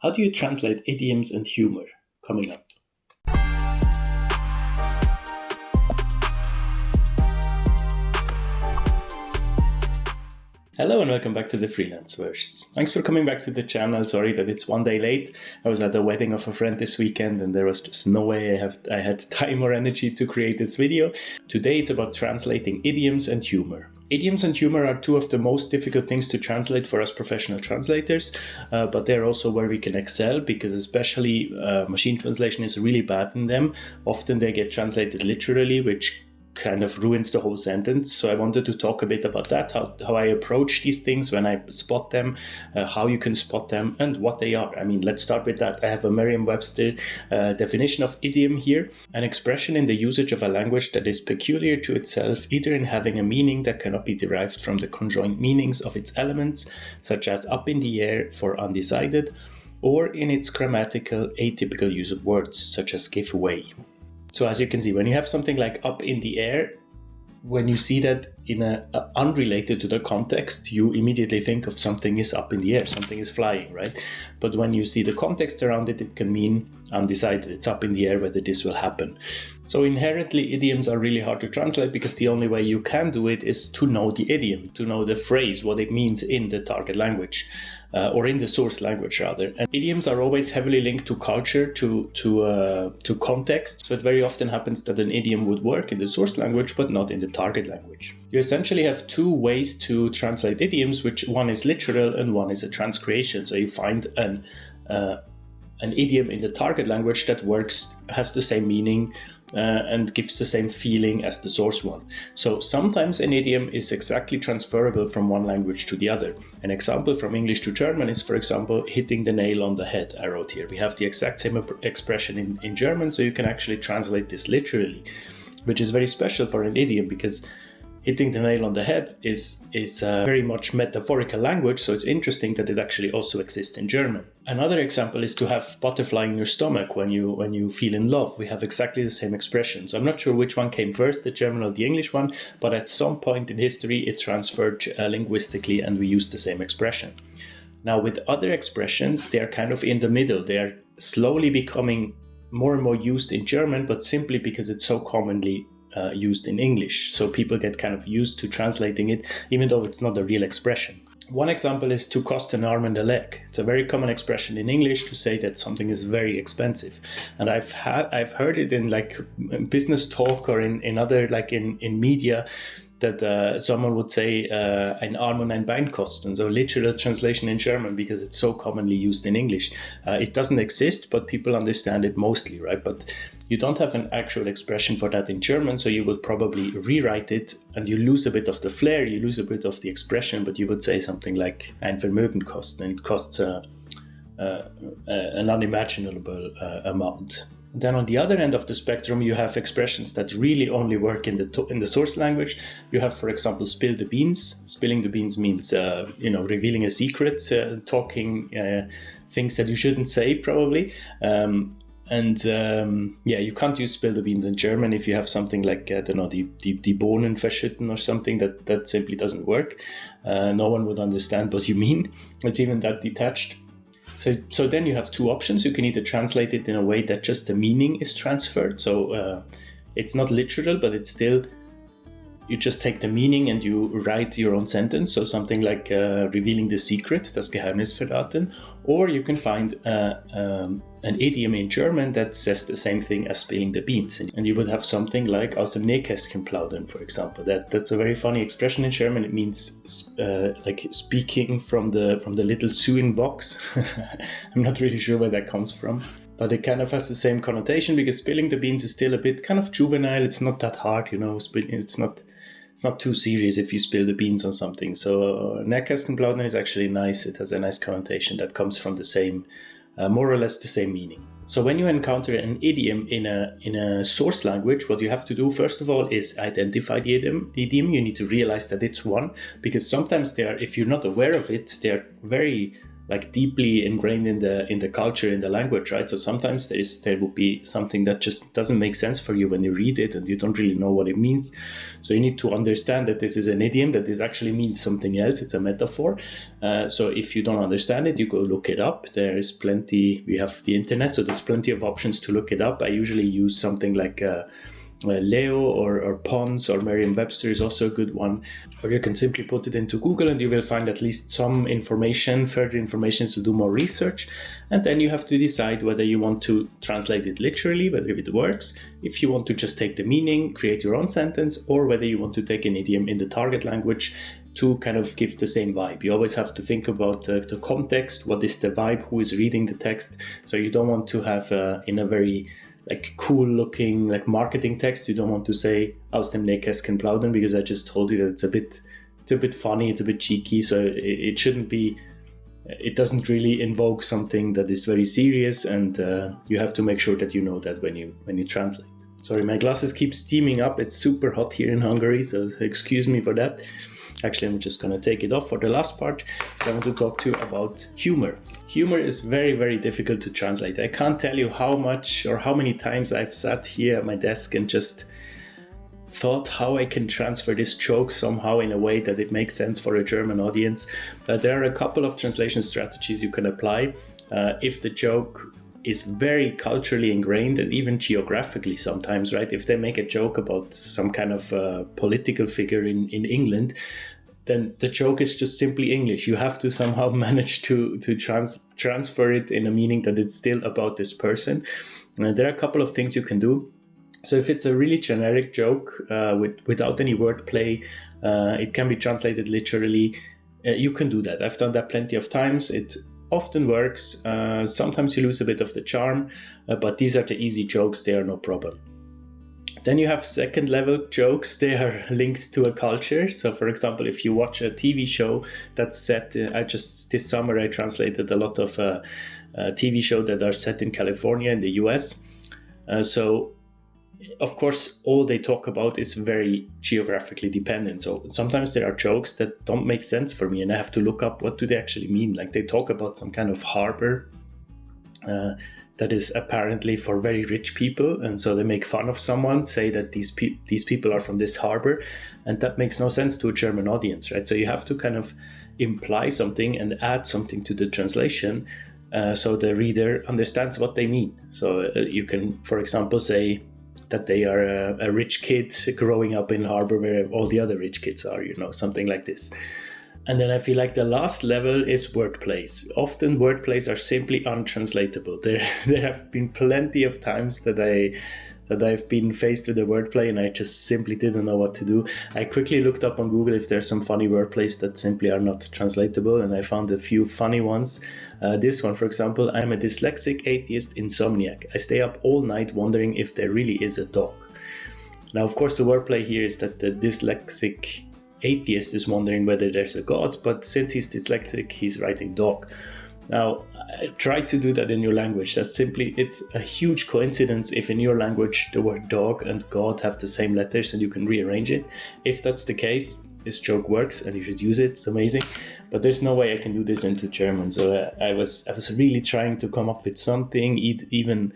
How do you translate idioms and humor? Coming up. Hello and welcome back to the Freelance verse. Thanks for coming back to the channel. Sorry that it's one day late. I was at the wedding of a friend this weekend and there was just no way I had time or energy to create this video. Today it's about translating idioms and humor. Idioms and humor are two of the most difficult things to translate for us professional translators, but they're also where we can excel because especially machine translation is really bad in them. Often they get translated literally, which kind of ruins the whole sentence. So I wanted to talk a bit about that, how I approach these things when I spot them, how you can spot them and what they are. I mean, let's start with that. I have a Merriam-Webster definition of idiom here, an expression in the usage of a language that is peculiar to itself, either in having a meaning that cannot be derived from the conjoined meanings of its elements, such as up in the air for undecided, or in its grammatical atypical use of words, such as give way. So as you can see, when you have something like up in the air, when you see that in unrelated to the context, you immediately think of something is up in the air, something is flying, right? But when you see the context around it, it can mean undecided. It's up in the air whether this will happen. So inherently, idioms are really hard to translate because the only way you can do it is to know the idiom, to know the phrase, what it means in the target language. Or in the source language rather. And idioms are always heavily linked to culture, to context. So it very often happens that an idiom would work in the source language, but not in the target language. You essentially have two ways to translate idioms, which one is literal and one is a transcreation. So you find an idiom in the target language that works, has the same meaning, and gives the same feeling as the source one. So sometimes an idiom is exactly transferable from one language to the other. An example from English to German is, for example, hitting the nail on the head. I wrote here. We have the exact same expression in German, so you can actually translate this literally, which is very special for an idiom because hitting the nail on the head is very much metaphorical language, so it's interesting that it actually also exists in German. Another example is to have butterfly in your stomach when you feel in love. We have exactly the same expression. So I'm not sure which one came first, the German or the English one, but at some point in history it transferred linguistically and we used the same expression. Now with other expressions, they're kind of in the middle. They're slowly becoming more and more used in German, but simply because it's so commonly used in English. So people get kind of used to translating it, even though it's not a real expression. One example is to cost an arm and a leg. It's a very common expression in English to say that something is very expensive. And I've heard it in like business talk or in other, like in media, that someone would say ein Arm und ein Bein kosten, so literal translation in German because it's so commonly used in English. It doesn't exist, but people understand it mostly, right? But you don't have an actual expression for that in German, so you would probably rewrite it and you lose a bit of the flair, you lose a bit of the expression, but you would say something like ein Vermögen kosten, and it costs an unimaginable amount. Then on the other end of the spectrum, you have expressions that really only work in the source language. You have, for example, spill the beans. Spilling the beans means, revealing a secret, talking things that you shouldn't say, probably. You can't use spill the beans in German if you have something like, I don't know, die Bohnen verschütten or something that simply doesn't work. No one would understand what you mean. It's even that detached. So then you have two options. You can either translate it in a way that just the meaning is transferred. So it's not literal, but it's still, you just take the meaning and you write your own sentence. So something like revealing the secret, das Geheimnis verraten. Or you can find an idiom in German that says the same thing as spilling the beans. And you would have something like aus dem Nähkästchen plaudern, for example. That's a very funny expression in German. It means like speaking from the little sewing box. I'm not really sure where that comes from. But it kind of has the same connotation because spilling the beans is still a bit kind of juvenile. It's not that hard, It's not too serious if you spill the beans on something. So Nähkästchenplaudern is actually nice. It has a nice connotation that comes from the same, more or less the same meaning. So when you encounter an idiom in a source language, what you have to do first of all is identify the idiom. You need to realize that it's one, because sometimes if you're not aware of it, they're very like deeply ingrained in the culture, in the language, right? So sometimes there will be something that just doesn't make sense for you when you read it and you don't really know what it means. So you need to understand that this is an idiom, that this actually means something else. It's a metaphor. So if you don't understand it, you go look it up. There is plenty, we have the internet, so there's plenty of options to look it up. I usually use something like Leo or Pons or Merriam-Webster is also a good one. Or you can simply put it into Google and you will find at least some information, further information to do more research. And then you have to decide whether you want to translate it literally, whether it works, if you want to just take the meaning, create your own sentence, or whether you want to take an idiom in the target language to kind of give the same vibe. You always have to think about the context, what is the vibe, who is reading the text. So you don't want to have in a very like cool looking like marketing text, you don't want to say aus dem Nähkästchen plaudern, because I just told you that it's a bit funny, it's a bit cheeky, so it shouldn't be, it doesn't really invoke something that is very serious, and you have to make sure that you know that when you translate. Sorry, my glasses keep steaming up, it's super hot here in Hungary, so excuse me for that. Actually, I'm just going to take it off for the last part, because I want to talk to you about humor. Humor is very, very difficult to translate. I can't tell you how much or how many times I've sat here at my desk and just thought how I can transfer this joke somehow in a way that it makes sense for a German audience. There are a couple of translation strategies you can apply. If the joke is very culturally ingrained and even geographically sometimes, right? If they make a joke about some kind of political figure in England, then the joke is just simply English. You have to somehow manage to transfer it in a meaning that it's still about this person. There are a couple of things you can do. So if it's a really generic joke without any wordplay, it can be translated literally. You can do that. I've done that plenty of times. It often works. Sometimes you lose a bit of the charm, but these are the easy jokes. They are no problem. Then you have second level jokes. They are linked to a culture. So for example, if you watch a TV show that's set, this summer I translated a lot of TV shows that are set in California in the US. So of course, all they talk about is very geographically dependent. So sometimes there are jokes that don't make sense for me and I have to look up what do they actually mean. Like they talk about some kind of harbor that is apparently for very rich people, and so they make fun of someone, say that these people are from this harbor, and that makes no sense to a German audience, right? So you have to kind of imply something and add something to the translation so the reader understands what they mean. So you can, for example, say that they are a rich kid growing up in harbor where all the other rich kids are, something like this. And then I feel like the last level is wordplays. Often wordplays are simply untranslatable. There have been plenty of times that I've been faced with a wordplay and I just simply didn't know what to do. I quickly looked up on Google if there's some funny wordplays that simply are not translatable, and I found a few funny ones. This one, for example, I'm a dyslexic atheist insomniac. I stay up all night wondering if there really is a dog. Now, of course, the wordplay here is that the dyslexic atheist is wondering whether there's a god, but since he's dyslexic, he's writing dog. Now, try to do that in your language. It's a huge coincidence if in your language the word dog and god have the same letters and you can rearrange it. If that's the case, this joke works and you should use it. It's amazing. But there's no way I can do this into German. So I was really trying to come up with something, even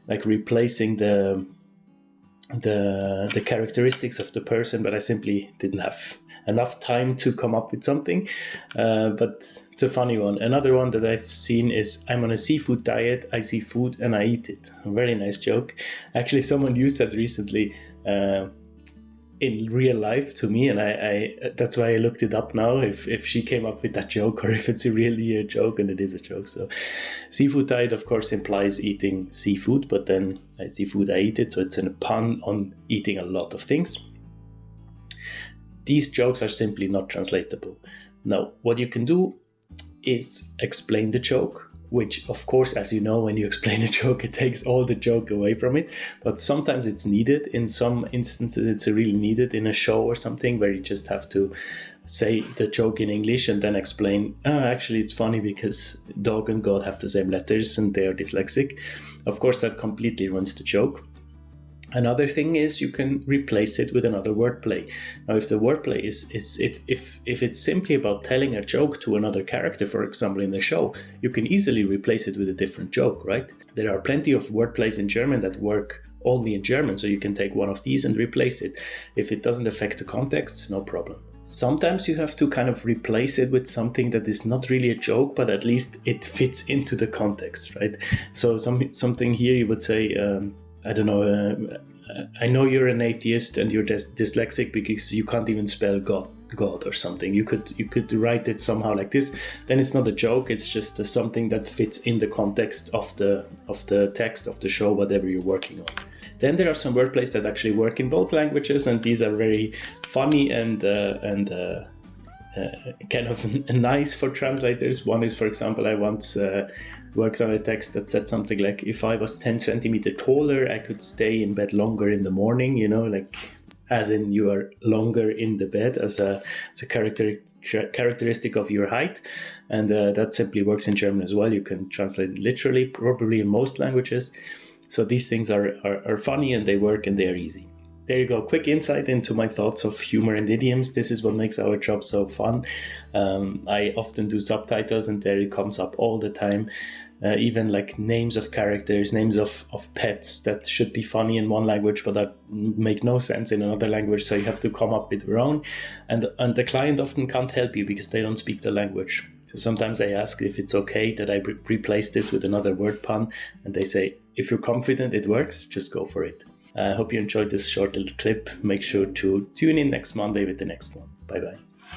like replacing the characteristics of the person, but I simply didn't have enough time to come up with something. But it's a funny one. Another one that I've seen is, I'm on a seafood diet, I see food and I eat it. A very nice joke. Actually, someone used that recently in real life to me, and I that's why I looked it up now, if she came up with that joke or if it's really a joke, and it is a joke. So seafood diet, of course, implies eating seafood, but then I see food, I eat it, so it's a pun on eating a lot of things. These jokes are simply not translatable. Now, what you can do is explain the joke, which, of course, as you know, when you explain a joke, it takes all the joke away from it. But sometimes it's needed. In some instances, it's really needed in a show or something where you just have to say the joke in English and then explain, actually, it's funny because dog and God have the same letters and they are dyslexic. Of course, that completely ruins the joke. Another thing is you can replace it with another wordplay. Now, if the wordplay if it's simply about telling a joke to another character, for example, in the show, you can easily replace it with a different joke, right? There are plenty of wordplays in German that work only in German, so you can take one of these and replace it. If it doesn't affect the context, no problem. Sometimes you have to kind of replace it with something that is not really a joke, but at least it fits into the context, right? So something here you would say, I don't know, I know you're an atheist and you're dyslexic because you can't even spell God or something. You could write it somehow like this. Then it's not a joke, it's just something that fits in the context of the text of the show, whatever you're working on. Then there are some wordplays that actually work in both languages, and these are very funny and kind of nice for translators. One is, for example, I once worked on a text that said something like, if I was 10 centimeters taller, I could stay in bed longer in the morning, like as in you are longer in the bed as a characteristic of your height. And that simply works in German as well. You can translate it literally, probably in most languages. So these things are funny and they work and they are easy. There you go, quick insight into my thoughts of humor and idioms. This is what makes our job so fun. I often do subtitles and there it comes up all the time. Even like names of characters, names of pets that should be funny in one language but that make no sense in another language, so you have to come up with your own. And the client often can't help you because they don't speak the language. So sometimes I ask if it's okay that I replace this with another word pun, and they say, if you're confident it works, just go for it. I hope you enjoyed this short little clip. Make sure to tune in next Monday with the next one. Bye bye.